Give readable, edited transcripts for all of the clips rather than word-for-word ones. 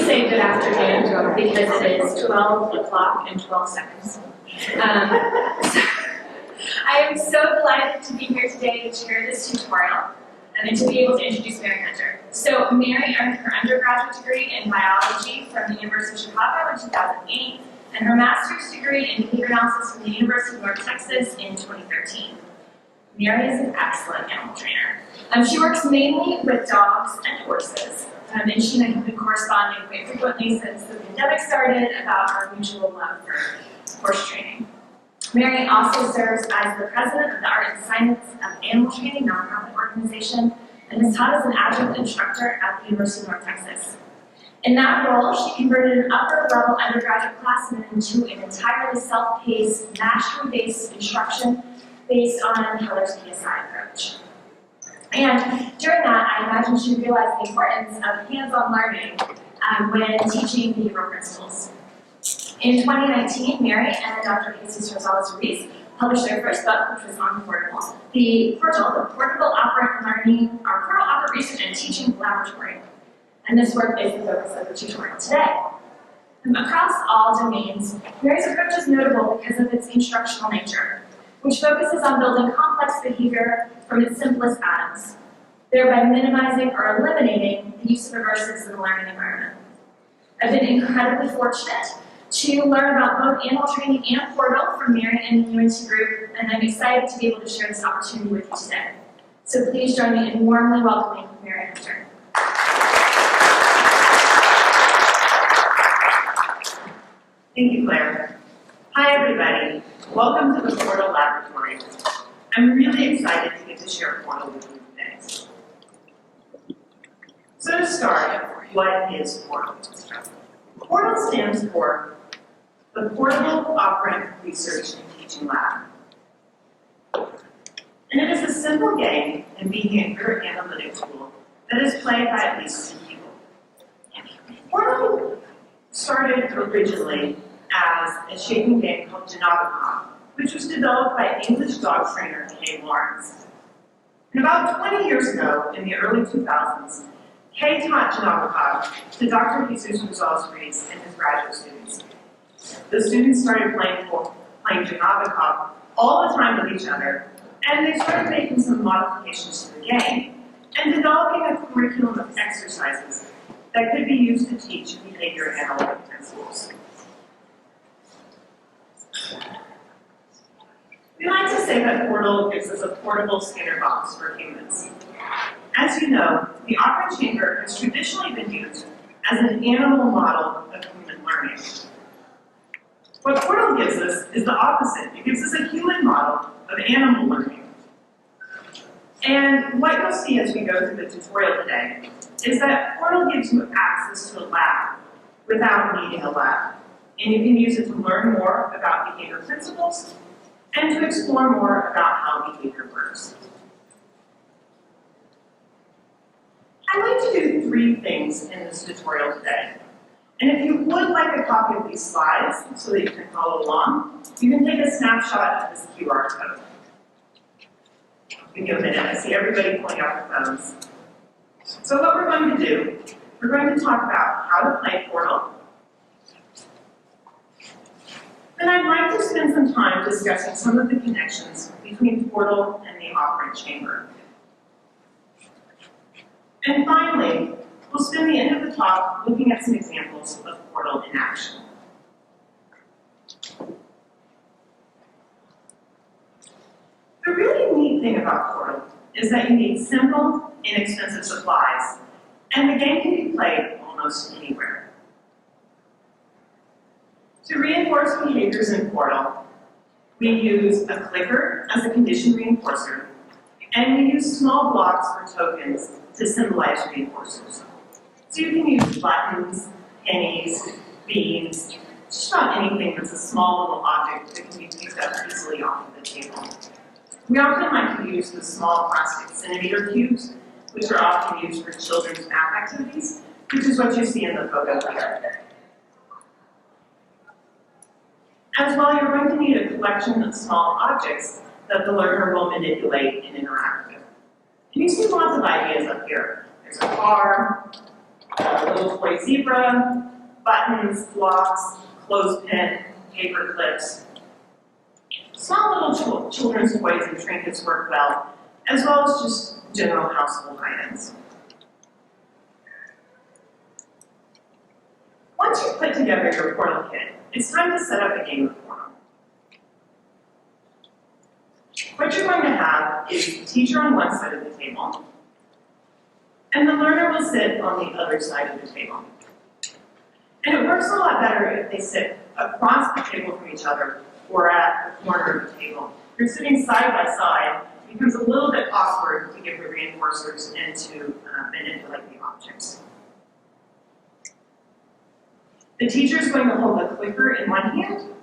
say good afternoon because it is 12 o'clock and 12 seconds. I am so delighted to be here today to share this tutorial and to be able to introduce Mary Hunter. So Mary earned her undergraduate degree in biology from the University of Chicago in 2008 and her master's degree in behavior analysis from the University of North Texas in 2013. Mary is an excellent animal trainer. She works mainly with dogs and horses, and she and I have been corresponding quite frequently since the pandemic started about our mutual love for horse training. Mary also serves as the president of the Art and Science of Animal Training nonprofit organization and has taught as an adjunct instructor at the University of North Texas. In that role, she converted an upper-level undergraduate classman into an entirely self-paced, mastery-based instruction based on Heller's PSI approach. And during that, I imagine she realized the importance of hands-on learning when teaching behavioral principles. In 2019, Mary and Dr. Jesus Rosales-Ruiz published their first book, which was on PORTL, the PORTL, the Portable Operant Learning, or Portable Operant Research and Teaching Laboratory. And this work is the focus of the tutorial today. Across all domains, Mary's approach is notable because of its instructional nature, which focuses on building complex behavior from its simplest atoms, thereby minimizing or eliminating the use of aversives in the learning environment. I've been incredibly fortunate to learn about both animal training and PORTL from Mary and the UNT group, and I'm excited to be able to share this opportunity with you today. So please join me in warmly welcoming Mary Hunter. Thank you, Claire. Hi, everybody. Welcome to the PORTL Laboratory. I'm really excited to get to share PORTL with you today. So to start, what is PORTL? PORTL stands for the Portable Operant Research and Teaching Lab. And it is a simple game and behavior analytic tool that is played by at least 2 people. PORTL started originally as a shaping game called Genova, which was developed by English dog trainer Kay Lawrence. And about 20 years ago, in the early 2000s, Kay taught Genova to Dr. Jesus Rosales-Ruiz and his graduate students. The students started playing Genova all the time with each other, and they started making some modifications to the game and developing a curriculum of exercises that could be used to teach behavior analytic principles. We like to say that PORTL gives us a portable Skinner box for humans. As you know, the operant chamber has traditionally been used as an animal model of human learning. What PORTL gives us is the opposite. It gives us a human model of animal learning. And what you'll see as we go through the tutorial today is that PORTL gives you access to a lab without needing a lab. And you can use it to learn more about behavior principles and to explore more about how behavior works. I'd like to do 3 things in this tutorial today. And if you would like a copy of these slides so that you can follow along, you can take a snapshot of this QR code. Give you a minute. I see everybody pulling out their phones. So what we're going to do, we're going to talk about how to play PORTL. Then I'd like to spend some time discussing some of the connections between PORTL and the operant chamber. And finally, we'll spend the end of the talk looking at some examples of PORTL in action. The really neat thing about PORTL is that you need simple, inexpensive supplies, and the game can be played almost anywhere. To reinforce behaviors in PORTL, we use a clicker as a condition reinforcer, and we use small blocks or tokens to symbolize reinforcers. So you can use buttons, pennies, beans, just about anything that's a small little object that can be picked up easily off of the table. We often like to use the small plastic centimeter cubes, which are often used for children's math activities, which is what you see in the photo here. As well, you're going to need a collection of small objects that the learner will manipulate and interact with. And you see lots of ideas up here. There's a car, a little toy zebra, buttons, blocks, clothespin, paper clips. Small little children's toys and trinkets work well, as well as just general household items. Once you've put together your Portal kit, it's time to set up a game of Portal. What you're going to have is the teacher on one side of the table, and the learner will sit on the other side of the table. And it works a lot better if they sit across the table from each other or at the corner of the table. If you're sitting side by side, it becomes a little bit awkward to give the reinforcers and to manipulate the objects. The teacher is going to hold the clicker in one hand,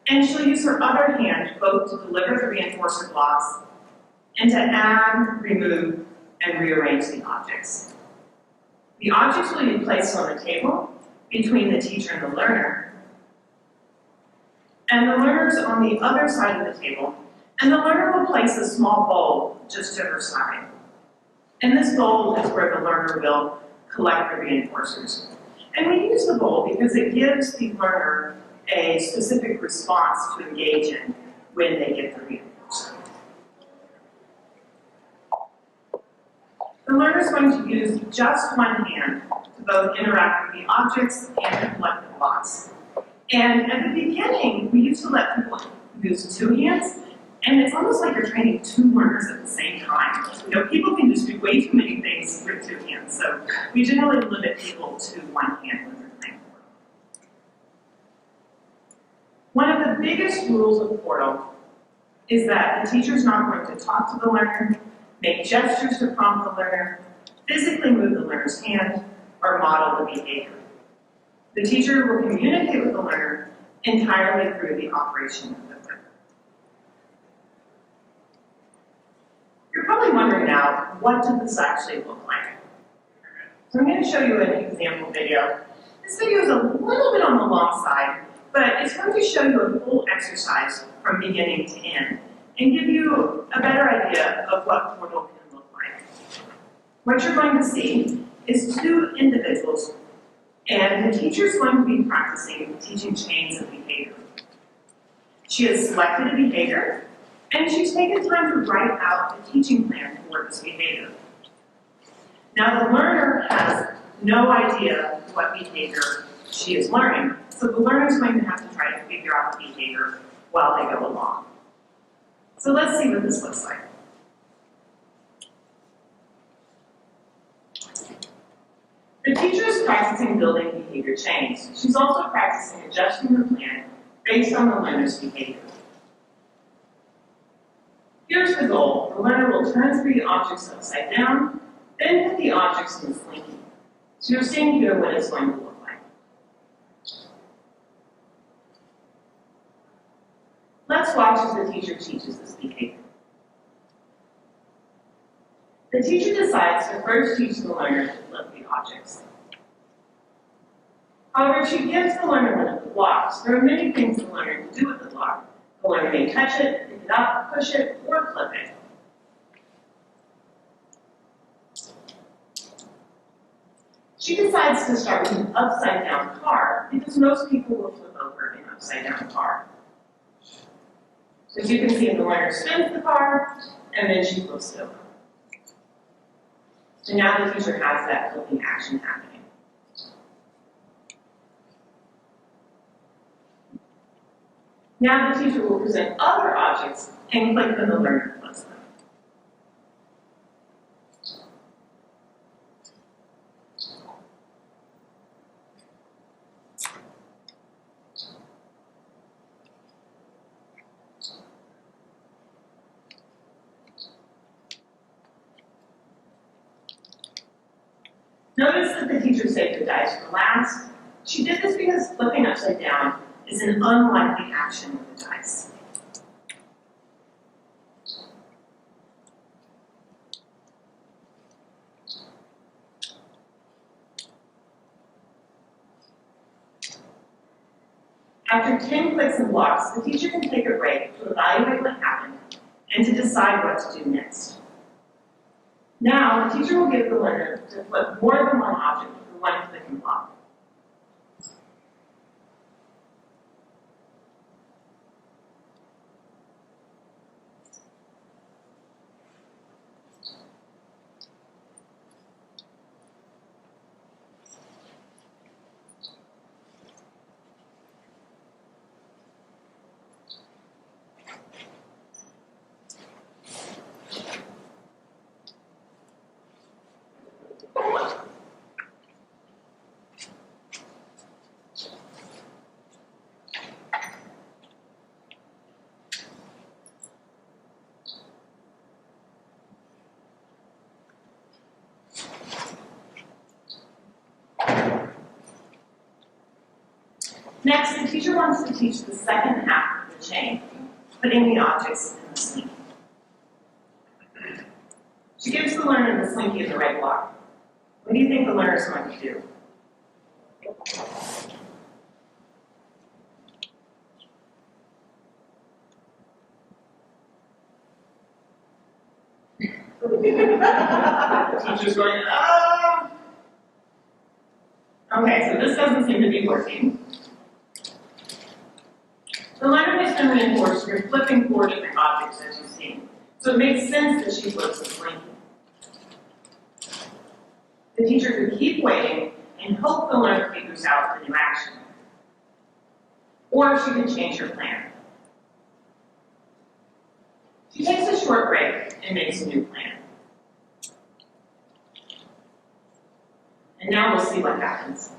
and she'll use her other hand both to deliver the reinforcer blocks and to add, remove, and rearrange the objects. The objects will be placed on the table between the teacher and the learner, and the learner's on the other side of the table, and the learner will place a small bowl just to her side. And this bowl is where the learner will collect the reinforcers. And we use the bowl because it gives the learner a specific response to engage in when they get the reinforcer. The learner is going to use just one hand to both interact with the objects and to collect the blocks. And at the beginning, we used to let people use two hands, and it's almost like you're training two learners at the same time. You know, people can just do way too many things with two hands, so we generally limit people to one hand when they're playing Portal. One of the biggest rules of Portal is that the teacher's not going to talk to the learner, make gestures to prompt the learner, physically move the learner's hand, or model the behavior. The teacher will communicate with the learner entirely through the operation of the clicker. You're probably wondering now, what does this actually look like? So I'm going to show you an example video. This video is a little bit on the long side, but it's going to show you a full exercise from beginning to end and give you a better idea of what Portal can look like. What you're going to see is two individuals, and the teacher is going to be practicing teaching chains of behavior. She has selected a behavior, and she's taken time to write out a teaching plan for this behavior. Now the learner has no idea what behavior she is learning, so the learner is going to have to try to figure out the behavior while they go along. So let's see what this looks like. The teacher is practicing building behavior chains. She's also practicing adjusting her plan based on the learner's behavior. Here's the goal. The learner will turn 3 objects upside down, then put the objects in the slinky. So you're seeing here what it's going to look like. Let's watch as the teacher teaches this behavior. The teacher decides to first teach the learner to flip the objects. However, she gives the learner one of the blocks. There are many things the learner can do with the block. The learner may touch it, pick it up, push it, or flip it. She decides to start with an upside-down car because most people will flip over an upside-down car. So as you can see, the learner spins the car, and then she flips it over. So now the teacher has that flipping action happening. Now the teacher will present other objects and click when the learner flips them. Notice that the teacher saved the dice for last. She did this because flipping upside down is an unlikely action with the dice. After 10 clicks and blocks, the teacher can take a break to evaluate what happened and to decide what to do next. Now, the teacher will give the learner to flip more than one object with one click and block. Next, the teacher wants to teach the second half of the chain, putting the objects in the slinky. She gives the learner the slinky in the right block. What do you think the learner is going to do? The teacher's going, ah! Okay, so this doesn't seem to be working. The learner has been reinforced through flipping 4 different objects, as you've seen. So it makes sense that she flips the slinky. The teacher could keep waiting and hope the learner figures out the new action. Or she could change her plan. She takes a short break and makes a new plan. And now we'll see what happens.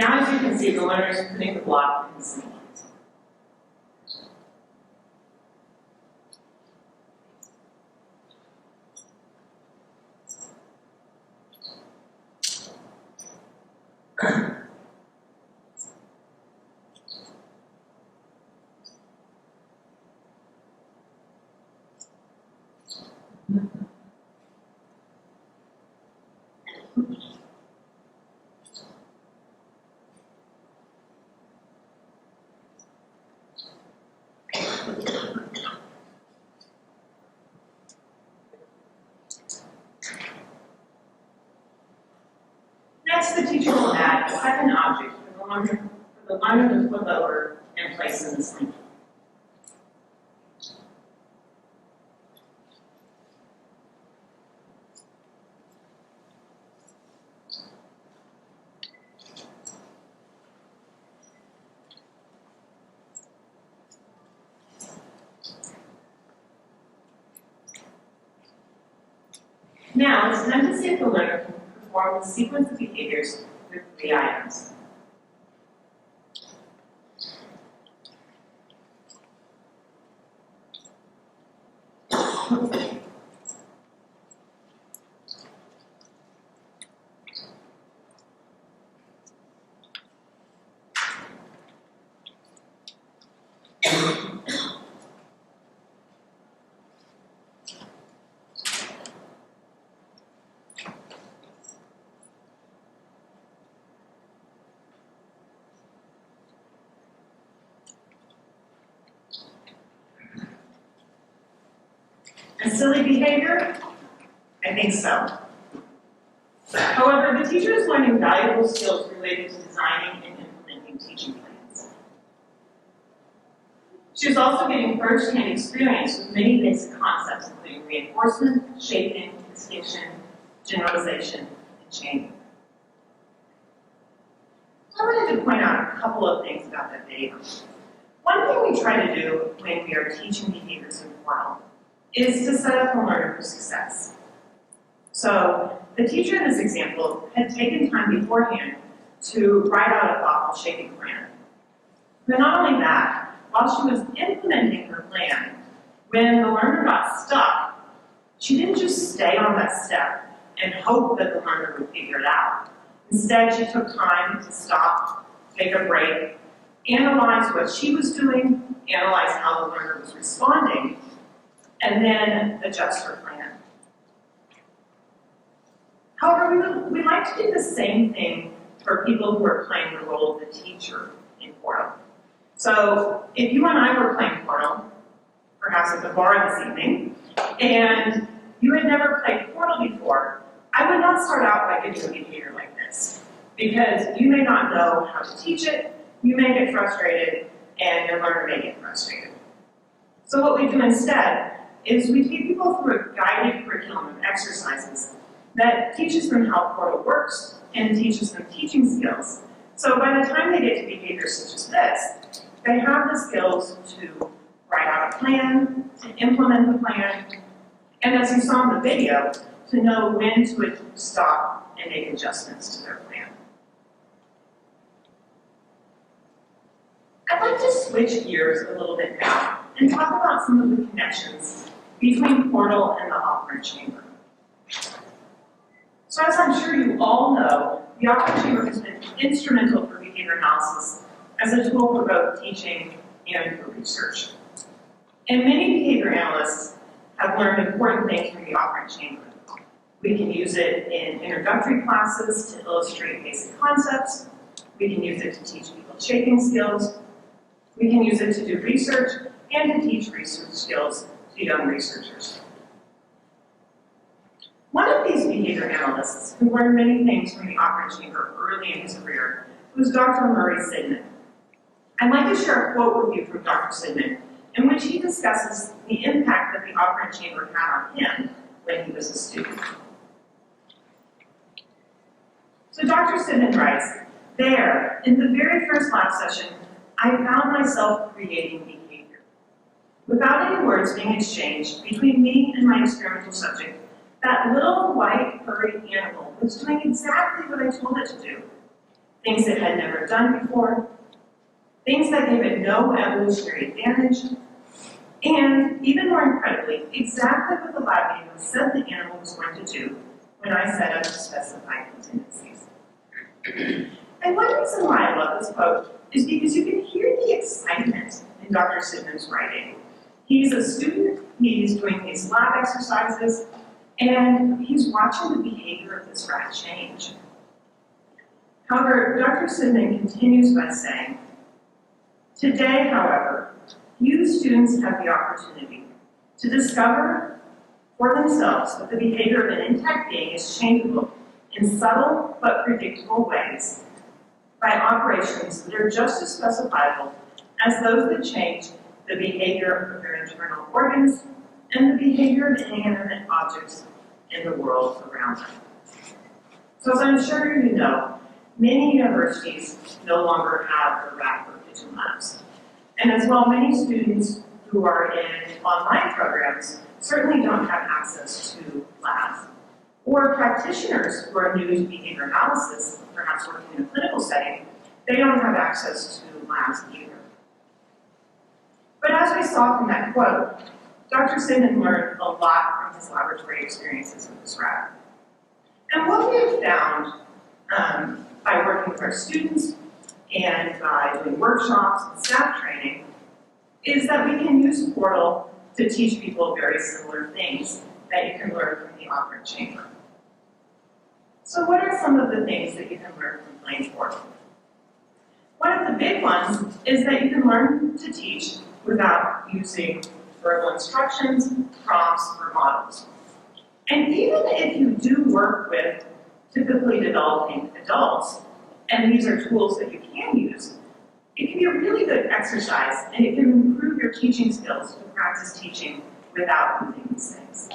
Now, as you can see, the learner is putting the block in the slinky. Next, the teacher will add a second object for the learner to flip over and place in the slinky. Now, it's time to see if the learner can perform the sequence of behaviors with 3 items. A silly behavior? I think so. However, the teacher is learning valuable skills related to designing and implementing teaching plans. She is also getting first-hand experience with many basic concepts, including reinforcement, shaping, extinction, generalization, and chaining. I wanted to point out a couple of things about that video. One thing we try to do when we are teaching behaviors in PORTL is to set up a learner for success. So the teacher in this example had taken time beforehand to write out a thoughtful shaping plan. But not only that, while she was implementing her plan, when the learner got stuck, she didn't just stay on that step and hope that the learner would figure it out. Instead, she took time to stop, take a break, analyze what she was doing, analyze how the learner was responding, and then adjust her plan. However, we like to do the same thing for people who are playing the role of the teacher in PORTL. So if you and I were playing PORTL, perhaps at the bar this evening, and you had never played PORTL before, I would not start out by giving a behavior like this, because you may not know how to teach it, you may get frustrated, and your learner may get frustrated. So what we do instead is we take people through a guided curriculum of exercises that teaches them how PORTL works and teaches them teaching skills. So by the time they get to behaviors such as this, they have the skills to write out a plan, to implement the plan, and as you saw in the video, to know when to stop and make adjustments to their plan. I'd like to switch gears a little bit now and talk about some of the connections between PORTL and the operant chamber. So as I'm sure you all know, the operant chamber has been instrumental for behavior analysis as a tool for both teaching and for research. And many behavior analysts have learned important things from the operant chamber. We can use it in introductory classes to illustrate basic concepts. We can use it to teach people shaping skills. We can use it to do research and to teach research skills to young researchers. One of these behavior analysts who learned many things from the operant chamber early in his career was Dr. Murray Sidman. I'd like to share a quote with you from Dr. Sidman in which he discusses the impact that the operant chamber had on him when he was a student. So Dr. Sidman writes, "There, in the very first lab session, I found myself creating behavior. Without any words being exchanged between me and my experimental subject, that little white furry animal was doing exactly what I told it to do. Things it had never done before, things that gave it no evolutionary advantage, and, even more incredibly, exactly what the lab manual said the animal was going to do when I set up the specified contingencies." And one reason why I love this quote is because you can hear the excitement in Dr. Sidman's writing. He's a student, he's doing these lab exercises, and he's watching the behavior of this rat change. However, Dr. Sidman continues by saying, "Today, however, you students have the opportunity to discover for themselves that the behavior of an intact being is changeable in subtle but predictable ways by operations that are just as specifiable as those that change the behavior of their internal organs and the behavior of inanimate objects in the world around them." So as I'm sure you know, many universities no longer have the rat or pigeon labs. And as well, many students who are in online programs certainly don't have access to labs. Or practitioners who are new to behavior analysis, perhaps working in a clinical setting, they don't have access to labs either. But as we saw from that quote, Dr. Sidman learned a lot from his laboratory experiences with this rat. And what we have found by working with our students and by doing workshops and staff training is that we can use PORTL to teach people very similar things that you can learn from the operant chamber. So what are some of the things that you can learn from playing PORTL? One of the big ones is that you can learn to teach without using verbal instructions, prompts, or models. And even if you do work with typically developing adults, and these are tools that you can use, it can be a really good exercise, and it can improve your teaching skills to practice teaching without using these things.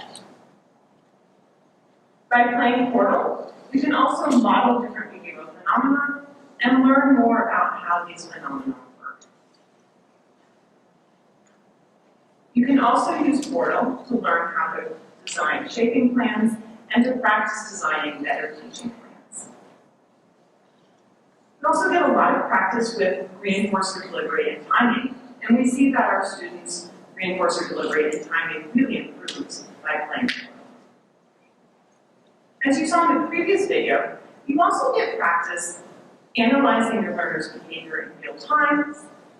By playing PORTL, you can also model different behavioral phenomena and learn more about how these phenomena work. You can also use PORTL to learn how to design shaping plans and to practice designing better teaching plans. We also get a lot of practice with reinforcer delivery and timing, and we see that our students' reinforcer delivery and timing really improves by playing Portal. As you saw in the previous video, you also get practice analyzing your learners' behavior in real time,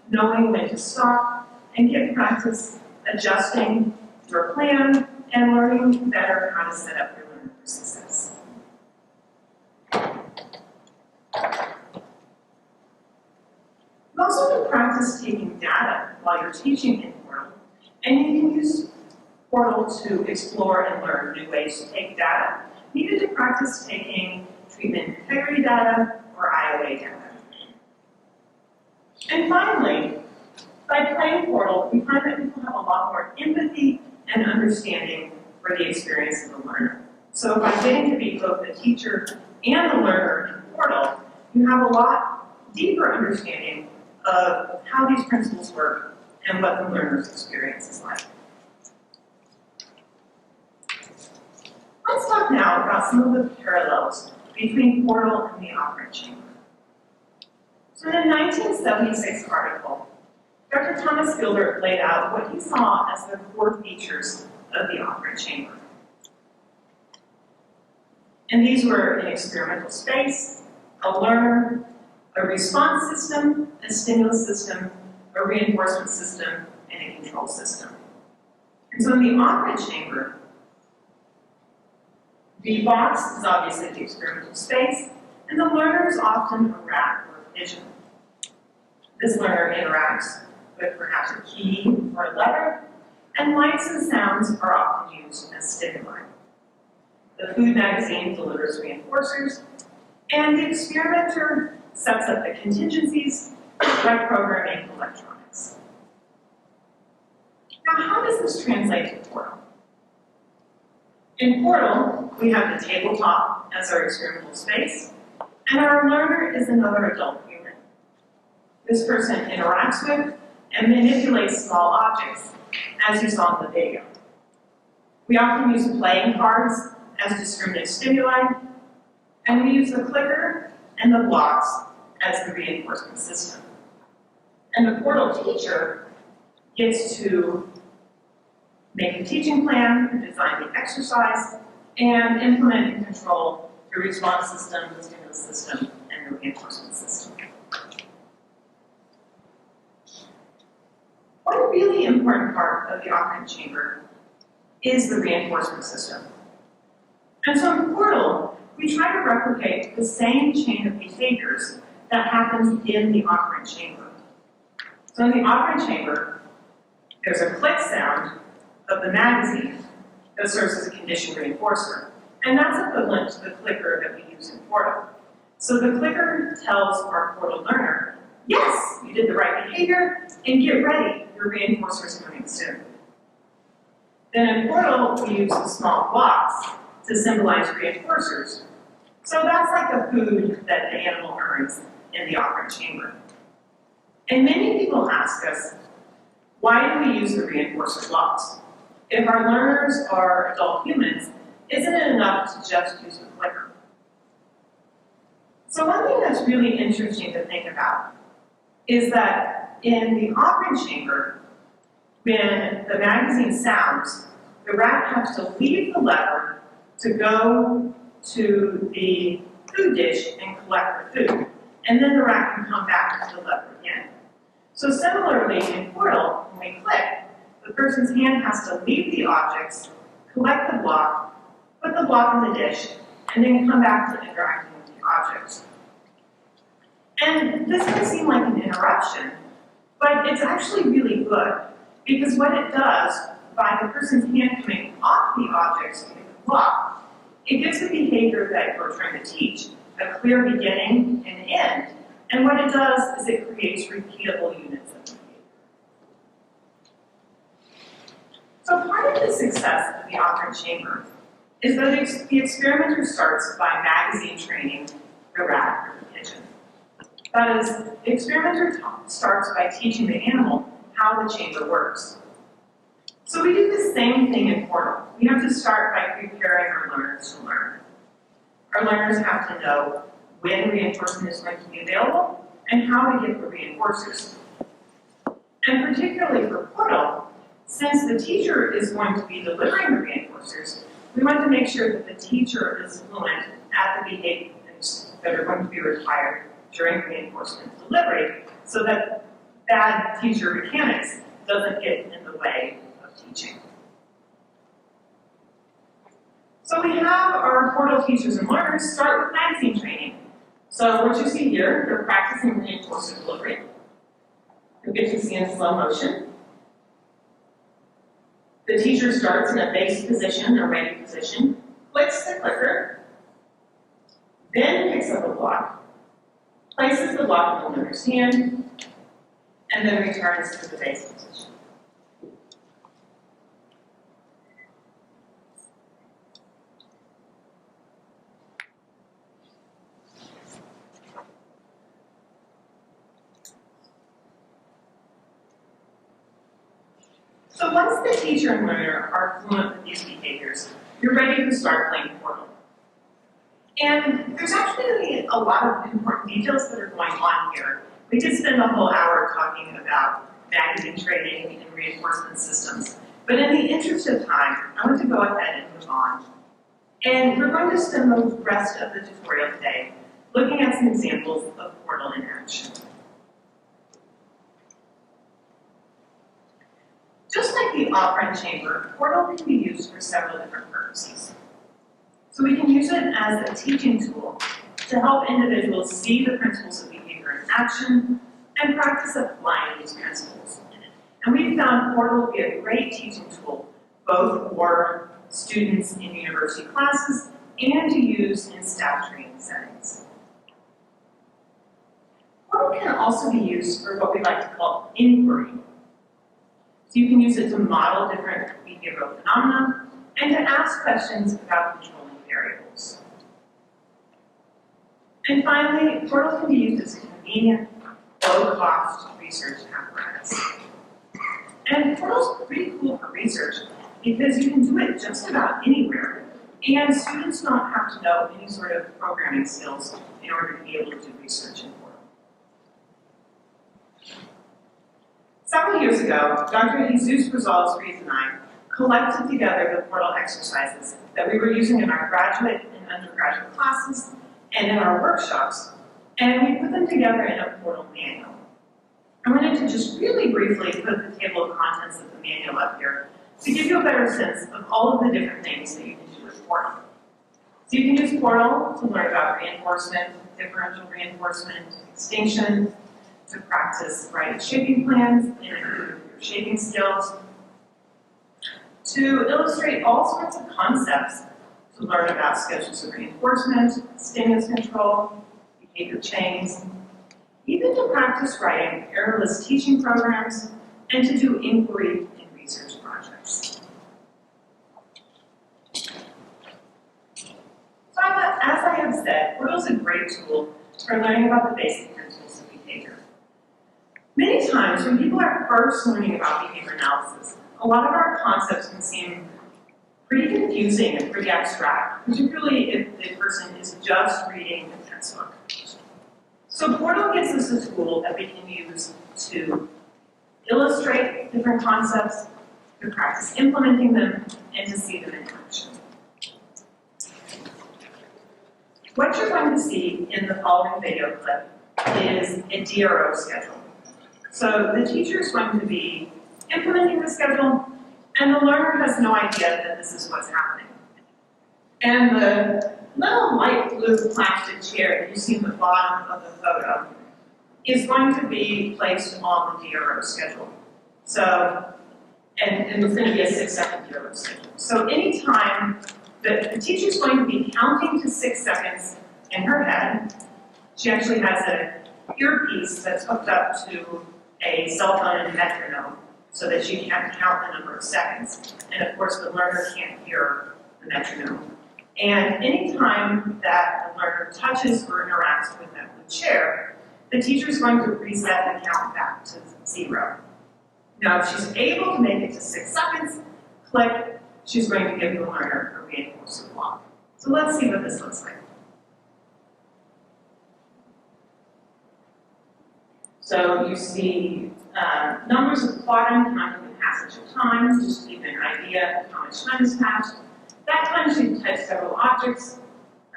knowing when to stop, and get practice adjusting your plan and learning better how to set up your learner for success. You also can practice taking data while you're teaching in Portal, and you can use Portal to explore and learn new ways to take data. You need to practice taking treatment integrity data or IOA data. And finally, by playing Portal, we find that people have a lot more empathy and understanding for the experience of the learner. So by getting to be both the teacher and the learner in Portal, you have a lot deeper understanding of how these principles work and what the learner's experience is like. Let's talk now about some of the parallels between Portal and the operant chamber. So in a 1976 article, Dr. Thomas Gilbert laid out what he saw as the core features of the operant chamber. And these were an experimental space, a learner, a response system, a stimulus system, a reinforcement system, and a control system. And so in the operant chamber, the box is obviously the experimental space, and the learner is often a rat or a pigeon. This learner interacts with perhaps a key or a lever, and lights and sounds are often used as stimuli. The food magazine delivers reinforcers, and the experimenter sets up the contingencies by programming electronics. Now, how does this translate to Portal? In Portal, we have the tabletop as our experimental space, and our learner is another adult human. This person interacts with and manipulates small objects, as you saw in the video. We often use playing cards as discriminate stimuli, and we use the clicker and the blocks as the reinforcement system. And the Portal teacher gets to make a teaching plan, design the exercise, and implement and control the response system, the stimulus system, and the reinforcement system. One really important part of the operant chamber is the reinforcement system. And so in Portal, we try to replicate the same chain of behaviors that happens in the operant chamber. So in the operant chamber, there's a click sound of the magazine that serves as a condition reinforcer. And that's equivalent to the clicker that we use in Portal. So the clicker tells our Portal learner, yes, you did the right behavior, and get ready, your reinforcer is coming soon. Then in Portal, we use the small blocks to symbolize reinforcers. So that's like the food that the animal earns in the operant chamber. And many people ask us, why do we use the reinforcer blocks? If our learners are adult humans, isn't it enough to just use the clicker? So one thing that's really interesting to think about is that in the operant chamber, when the magazine sounds, the rat has to leave the lever to go to the food dish and collect the food. And then the rat can come back to the lever again. So similarly in Portal, when we click, the person's hand has to leave the objects, collect the block, put the block in the dish, and then come back to interacting with the objects. And this may seem like an interruption, but it's actually really good, because what it does, by the person's hand coming off the objects to the block, it gives the behavior that you're trying to teach a clear beginning and end. And what it does is it creates repeatable units of behavior. So part of the success of the operant chamber is that the experimenter starts by magazine training the rat or the pigeon. That is, the experimenter starts by teaching the animal how the chamber works. So we do the same thing in Portal. we have to start by preparing our learners to learn. Our learners have to know when reinforcement is going to be available and how to get the reinforcers. And particularly for PORTL, since the teacher is going to be delivering the reinforcers, we want to make sure that the teacher is fluent at the behaviors that are going to be required during reinforcement delivery so that bad teacher mechanics doesn't get in the way of teaching. So we have our PORTL teachers and learners start with magazine training. So what you see here, they're practicing reinforcer delivery. You'll get to see in slow motion. The teacher starts in a base position, a ready position, clicks the clicker, then picks up a block, places the block in the learner's hand, and then returns to the base position. So once the teacher and learner are fluent with these behaviors, you're ready to start playing PORTL. And there's actually a lot of important details that are going on here. We did spend a whole hour talking about magazine training and reinforcement systems. But in the interest of time, I want to go ahead and move on. And we're going to spend the rest of the tutorial today looking at some examples of PORTL in action. Just like the operant chamber, PORTL can be used for several different purposes. So we can use it as a teaching tool to help individuals see the principles of behavior in action and practice applying these principles. And we found PORTL to be a great teaching tool, both for students in university classes and to use in staff training settings. PORTL can also be used for what we like to call inquiry. So you can use it to model different behavioral phenomena and to ask questions about controlling variables. And finally, PORTL can be used as a convenient, low-cost research apparatus. And PORTL's pretty cool for research because you can do it just about anywhere, and students don't have to know any sort of programming skills in order to be able to do research in PORTL. Several years ago, Dr. Jesus Rosales-Rees and I collected together the PORTL exercises that we were using in our graduate and undergraduate classes and in our workshops, and we put them together in a PORTL manual. I wanted to just really briefly put the table of contents of the manual up here to give you a better sense of all of the different things that you can do with PORTL. So you can use PORTL to learn about reinforcement, differential reinforcement, extinction, to practice writing shaping plans and improve your shaping skills, to illustrate all sorts of concepts, to learn about schedules of reinforcement, stimulus control, behavior chains, even to practice writing errorless teaching programs, and to do inquiry in research projects. So as I have said, PORTL is a great tool for learning about the basic principles of behavior. Many times when people are first learning about behavior analysis, a lot of our concepts can seem pretty confusing and pretty abstract, particularly if the person is just reading the textbook. So PORTL gives us a tool that we can use to illustrate different concepts, to practice implementing them, and to see them in action. What you're going to see in the following video clip is a DRO schedule. So the teacher is going to be implementing the schedule, and the learner has no idea that this is what's happening. And the little light blue plastic chair that you see in the bottom of the photo is going to be placed on the DRO schedule. So, and it's going to be a 6-second DRO schedule. So anytime that the teacher's going to be counting to 6 seconds in her head, she actually has an earpiece that's hooked up to a cell phone and a metronome so that she can count the number of seconds. And of course, the learner can't hear the metronome. And anytime that the learner touches or interacts with that chair, the teacher is going to reset the count back to 0. Now, if she's able to make it to 6 seconds, click, she's going to give the learner a reinforced block. So let's see what this looks like. So you see numbers of plotting counting the passage of time, just to give you an idea of how much time has passed. That time she typed several objects,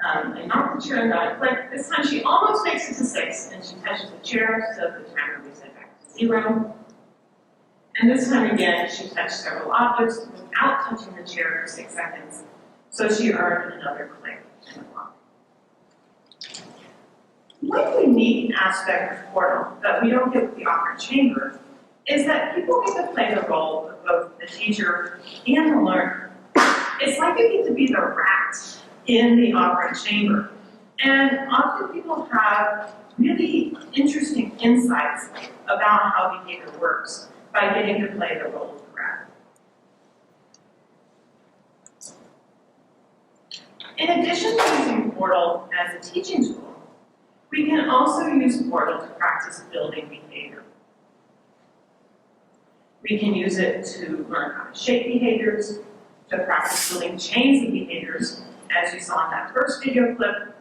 and knocked the chair and got a click. This time she almost makes it to 6, and she touches the chair, so the timer reset back to 0. And this time again, she touched several objects without touching the chair for 6 seconds, so she earned another click in the clock. One unique aspect of PORTL that we don't get with the operant chamber is that people get to play the role of both the teacher and the learner. It's like you get to be the rat in the operant chamber. And often people have really interesting insights about how behavior works by getting to play the role of the rat. In addition to using PORTL as a teaching tool, we can also use PORTL to practice building behavior. We can use it to learn how to shape behaviors, to practice building chains of behaviors, as you saw in that first video clip,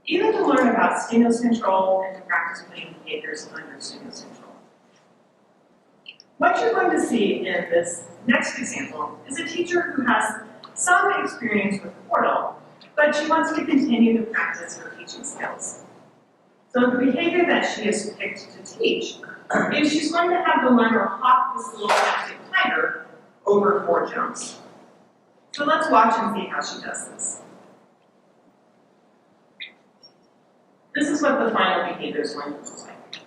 even to learn about stimulus control and to practice putting behaviors under stimulus control. What you're going to see in this next example is a teacher who has some experience with PORTL, but she wants to continue to practice her teaching skills. So the behavior that she has picked to teach is she's going to have the learner hop this little plastic tiger over 4 jumps. So let's watch and see how she does this. This is what the final behavior is going to look like.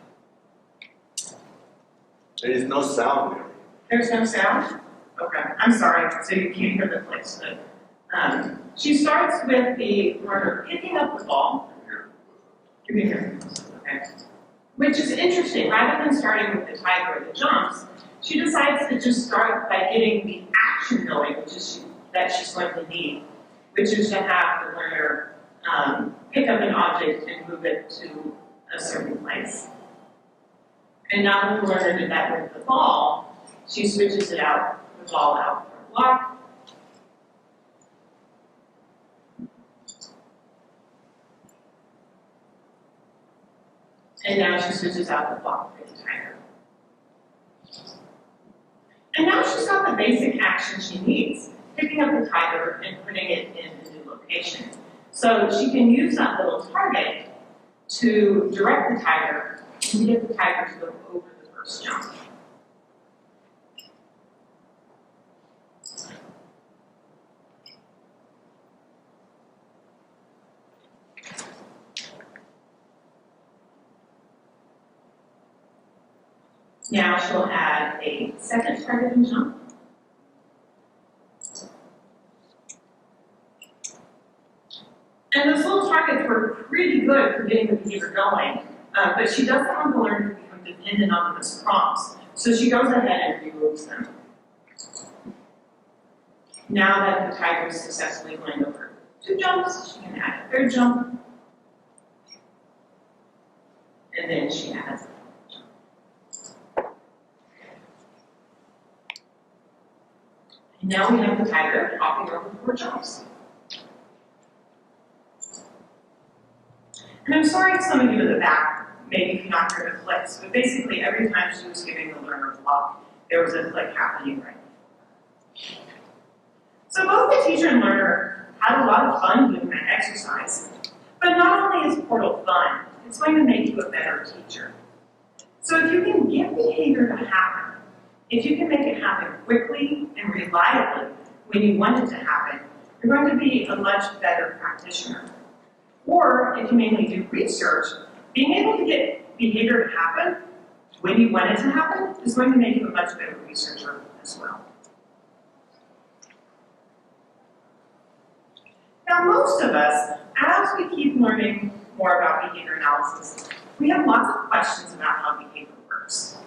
There is no sound there. There's no sound? Okay, I'm sorry, so you can't hear the clicks. But, she starts with the learner picking up the ball. You can hear it. Okay. Which is interesting. Rather than starting with the tiger or the jumps, she decides to just start by getting the action going, that she's going to need, which is to have the learner pick up an object and move it to a certain place. And now that the learner did that with the ball, she switches the ball out for a block. And now she switches out the block for the tiger. And now she's got the basic action she needs, picking up the tiger and putting it in a new location. So she can use that little target to direct the tiger and get the tiger to go over the first jump. Now she'll add a second target and jump. And those little targets were pretty good for getting the behavior going, but she doesn't want the learner to become dependent on them as prompts, so she goes ahead and removes them. Now that the tiger is successfully going over 2 jumps, she can add a 3rd jump, and then she adds now we have the tiger hopping over 4 jumps. And I'm sorry if some of you in the back maybe cannot hear the clicks, but basically every time she was giving the learner a block, there was a click happening right now. So both the teacher and learner had a lot of fun doing that exercise, but not only is PORTL fun, it's going to make you a better teacher. So if you can get behavior to happen, if you can make it happen quickly and reliably when you want it to happen, you're going to be a much better practitioner. Or if you mainly do research, being able to get behavior to happen when you want it to happen is going to make you a much better researcher as well. Now most of us, as we keep learning more about behavior analysis, we have lots of questions about how behavior works.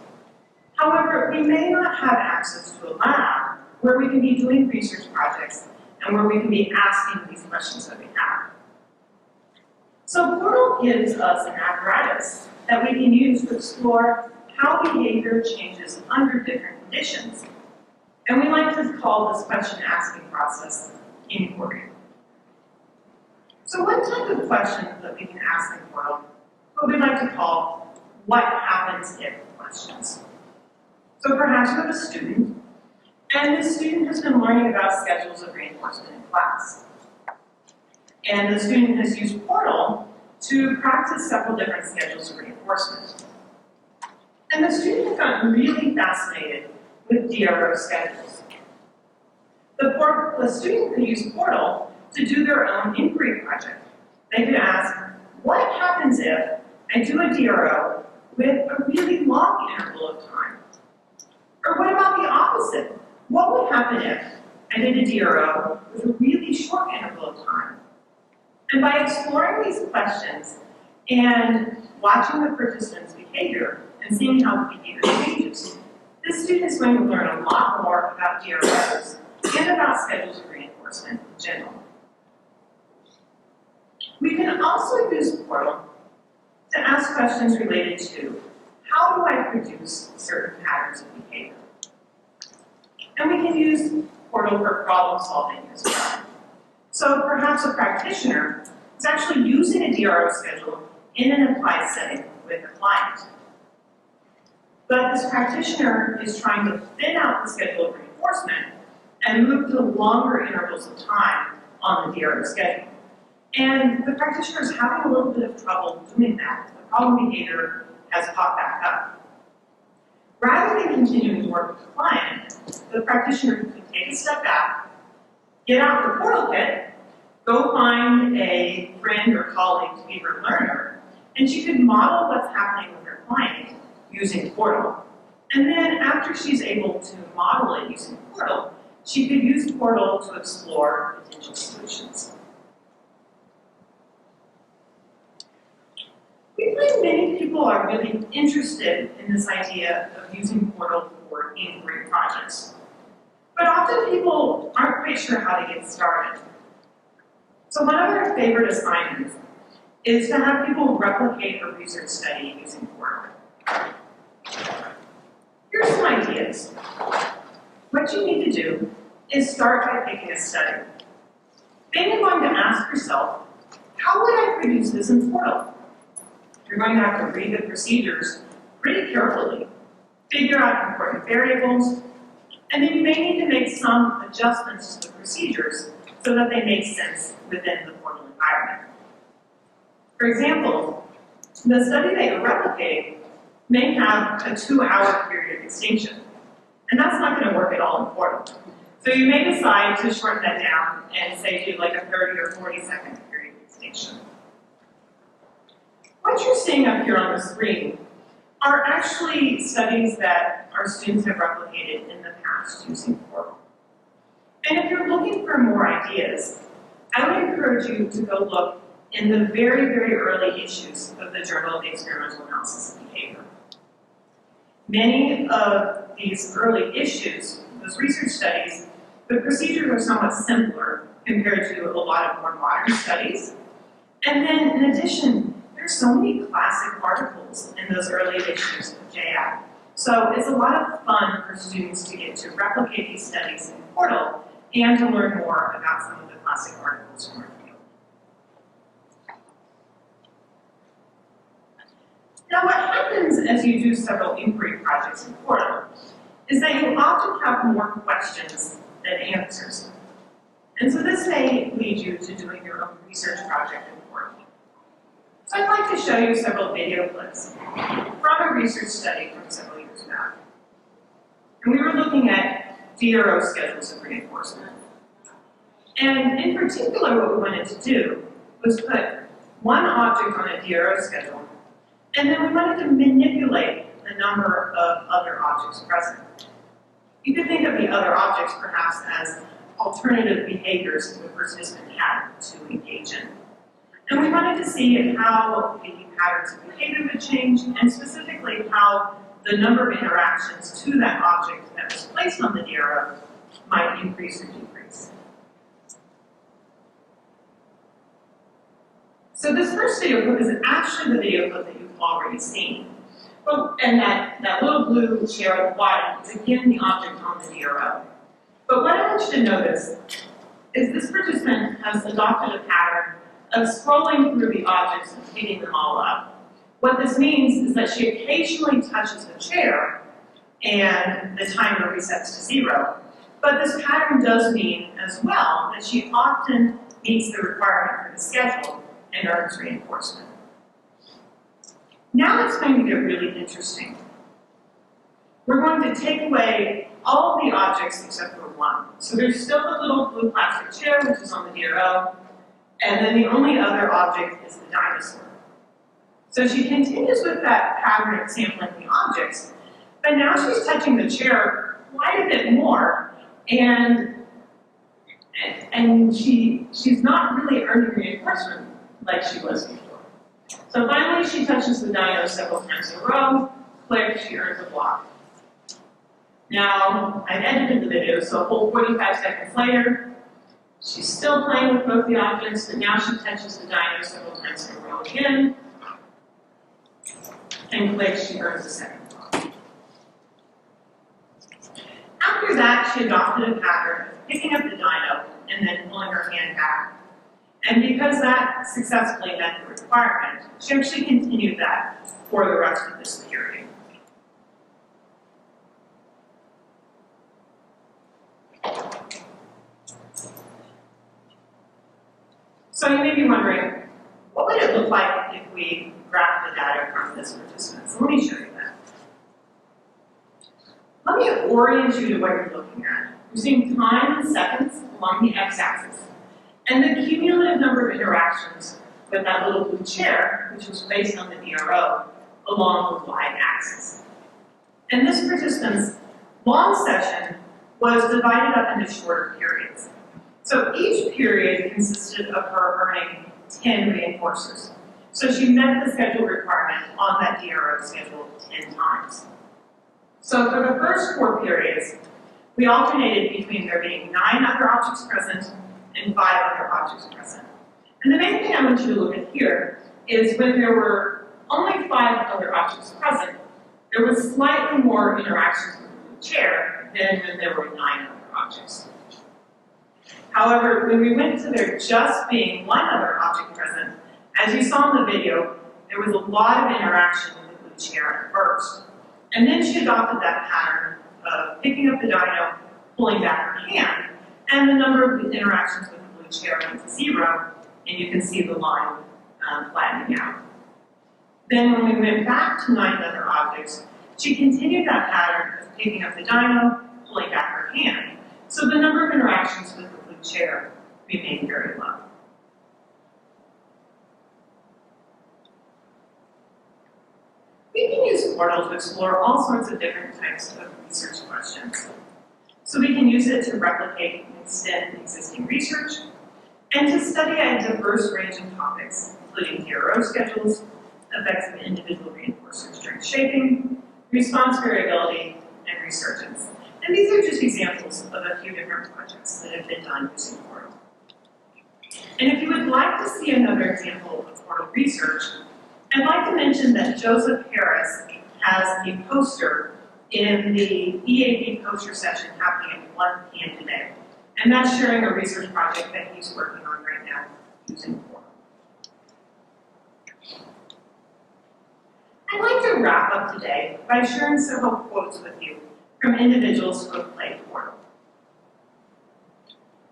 However, we may not have access to a lab where we can be doing research projects and where we can be asking these questions that we have. So PORTL gives us an apparatus that we can use to explore how behavior changes under different conditions. And we like to call this question asking process inquiry. So one type of question that we can ask in Portal, what we like to call what happens if questions. So perhaps you have a student, and the student has been learning about schedules of reinforcement in class. And the student has used Portal to practice several different schedules of reinforcement. And the student has gotten really fascinated with DRO schedules. The student could use Portal to do their own inquiry project. They could ask, what happens if I do a DRO with a really long interval of time? Or what about the opposite? What would happen if I did a DRO with a really short interval of time? And by exploring these questions and watching the participant's behavior and seeing how the behavior changes, this student is going to learn a lot more about DROs and about schedules of reinforcement in general. We can also use Portal to ask questions related to how do I produce certain patterns of behavior? And we can use Portal for problem solving as well. So perhaps a practitioner is actually using a DRO schedule in an applied setting with a client. But this practitioner is trying to thin out the schedule of reinforcement and move to longer intervals of time on the DRO schedule. And the practitioner is having a little bit of trouble doing that. The problem behavior has popped back up. Rather than continuing to work with the client, the practitioner could take a step back, get out the Portal kit, go find a friend or colleague to be her learner, and she could model what's happening with her client using Portal. And then after she's able to model it using Portal, she could use Portal to explore potential solutions. We find many people are really interested in this idea of using Portal for inquiry projects. But often people aren't quite sure how to get started. So one of our favorite assignments is to have people replicate a research study using Portal. Here's some ideas. What you need to do is start by picking a study. Then you're going to ask yourself, how would I produce this in Portal? You're going to have to read the procedures pretty carefully, figure out important variables, and then you may need to make some adjustments to the procedures so that they make sense within the Portal environment. For example, the study that you're replicating may have a 2-hour period of extinction, and that's not going to work at all in Portal. So you may decide to shorten that down and say do like a 30 or 40-second period of extinction. What you're seeing up here on the screen are actually studies that our students have replicated in the past using Portal. And if you're looking for more ideas, I would encourage you to go look in the very, very early issues of the Journal of Experimental Analysis of Behavior. Many of these early issues, those research studies, the procedures are somewhat simpler compared to a lot of more modern studies. And then in addition, there's so many classic articles in those early issues of JAB. So it's a lot of fun for students to get to replicate these studies in Portal and to learn more about some of the classic articles from our field. Now what happens as you do several inquiry projects in Portal is that you often have more questions than answers. And so this may lead you to doing your own research project in Portal. So I'd like to show you several video clips from a research study from several years back. And we were looking at DRO schedules of reinforcement. And in particular, what we wanted to do was put one object on a DRO schedule, and then we wanted to manipulate the number of other objects present. You could think of the other objects perhaps as alternative behaviors the participant had to engage in. And we wanted to see how the patterns of behavior would change, and specifically how the number of interactions to that object that was placed on the DRO might increase or decrease. So this first video clip is actually the video clip that you've already seen. And that little blue chair at the bottom is again the object on the DRO. But what I want you to notice is this participant has adopted a pattern of scrolling through the objects and picking them all up. What this means is that she occasionally touches the chair and the timer resets to 0. But this pattern does mean as well that she often meets the requirement for the schedule and earns reinforcement. Now it's going to get really interesting. We're going to take away all of the objects except for one. So there's still the little blue plastic chair, which is on the DRO, and then the only other object is the dinosaur. So she continues with that pattern of sampling the objects, but now she's touching the chair quite a bit more, and she's not really earning reinforcement like she was before. So finally she touches the dino several times in a row, click, she earns a block. Now, I've edited the video, so a whole 45 seconds later, she's still playing with both the objects, but now she touches the dino several times in a row again, and clicks, she earns a second block. After that, she adopted a pattern of picking up the dino and then pulling her hand back. And because that successfully met the requirement, she actually continued that for the rest of this period. So you may be wondering, what would it look like if we graph the data from this participant? So let me show you that. Let me orient you to what you're looking at. You're seeing time in seconds along the x-axis, and the cumulative number of interactions with that little blue chair, which was placed on the DRO, along the y-axis. And this participant's long session was divided up into shorter periods. So each period consisted of her earning 10 reinforcers. So she met the schedule requirement on that DRO schedule 10 times. So for the first 4 periods, we alternated between there being 9 other objects present and 5 other objects present. And the main thing I want you to look at here is when there were only 5 other objects present, there was slightly more interactions with the chair than when there were 9 other objects. However, when we went to there just being 1 other object present, as you saw in the video, there was a lot of interaction with the blue chair at first. And then she adopted that pattern of picking up the dino, pulling back her hand, and the number of interactions with the blue chair went to 0, and you can see the line flattening out. Then when we went back to 9 other objects, she continued that pattern of picking up the dino, pulling back her hand. So the number of interactions with the blue chair remained very low. We can use PORTL to explore all sorts of different types of research questions. So we can use it to replicate and extend existing research, and to study a diverse range of topics, including DRO schedules, effects of individual reinforcers during shaping, response variability, and resurgence. And these are just examples of a few different projects that have been done using PORTL. And if you would like to see another example of PORTL research, I'd like to mention that Joseph Harris has a poster in the EAP poster session happening at 1 p.m. today. And that's sharing a research project that he's working on right now using PORTL. I'd like to wrap up today by sharing several quotes with you from individuals who have played PORTL.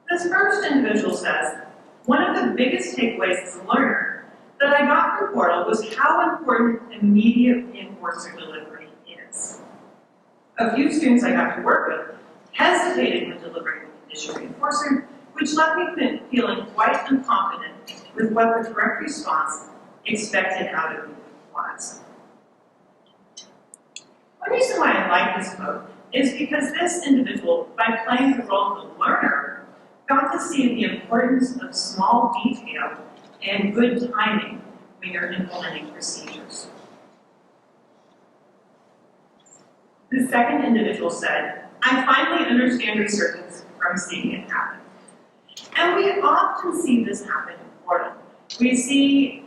This first individual says, "One of the biggest takeaways as a learner that I got from PORTL was how important immediate reinforcer delivery is. A few students I got to work with hesitated when delivering the condition reinforcer, which left me feeling quite unconfident with what the correct response expected out of me was." One reason why I like this quote is because this individual, by playing the role of the learner, got to see the importance of small detail and good timing when you're implementing procedures. The second individual said, "I finally understand resurgence from seeing it happen." And we often see this happen in PORTL. We see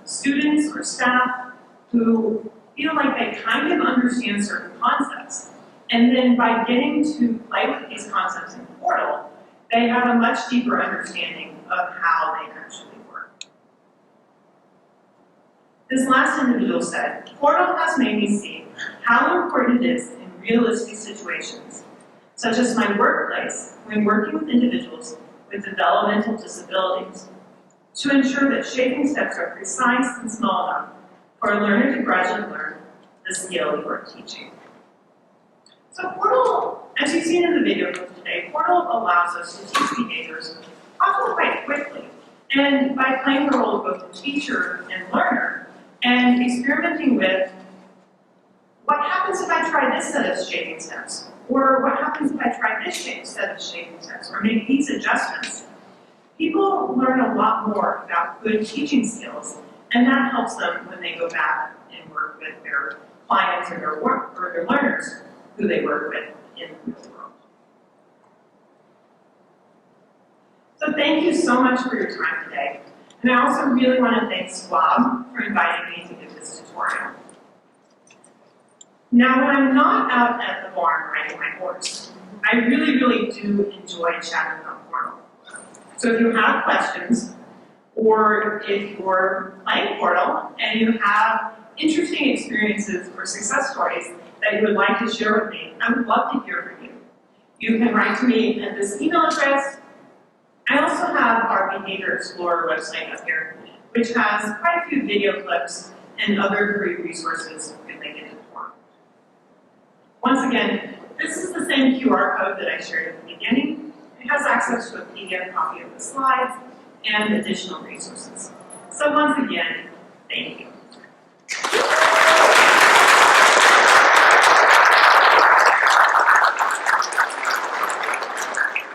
students or staff who feel like they kind of understand certain concepts, And then by getting to play with these concepts in Portal, they have a much deeper understanding of how they actually work. This last individual said, Portal has made me see how important it is in realistic situations, such as my workplace when working with individuals with developmental disabilities, to ensure that shaping steps are precise and small enough for a learner to gradually learn the skill you are teaching. So Portal, as you've seen in the video clip today, Portal allows us to teach behaviors often quite quickly, and by playing the role of both the teacher and learner, and experimenting with what happens if I try this set of shaping steps, or what happens if I try this set of shaping steps, or make these adjustments. People learn a lot more about good teaching skills, and that helps them when they go back and work with their clients or their learners who they work with in the real world. So thank you so much for your time today. And I also really want to thank SQAB for inviting me to give this tutorial. Now, when I'm not out at the barn riding my horse, I really, really do enjoy chatting about Portal. So if you have questions, or if you're playing Portal and you have interesting experiences or success stories that you would like to share with me, I would love to hear from you. You can write to me at this email address. I also have our Behavior Explorer website up here, which has quite a few video clips and other free resources related to Portal. Once again, this is the same QR code that I shared at the beginning. It has access to a PDF copy of the slides and additional resources. So once again, thank you.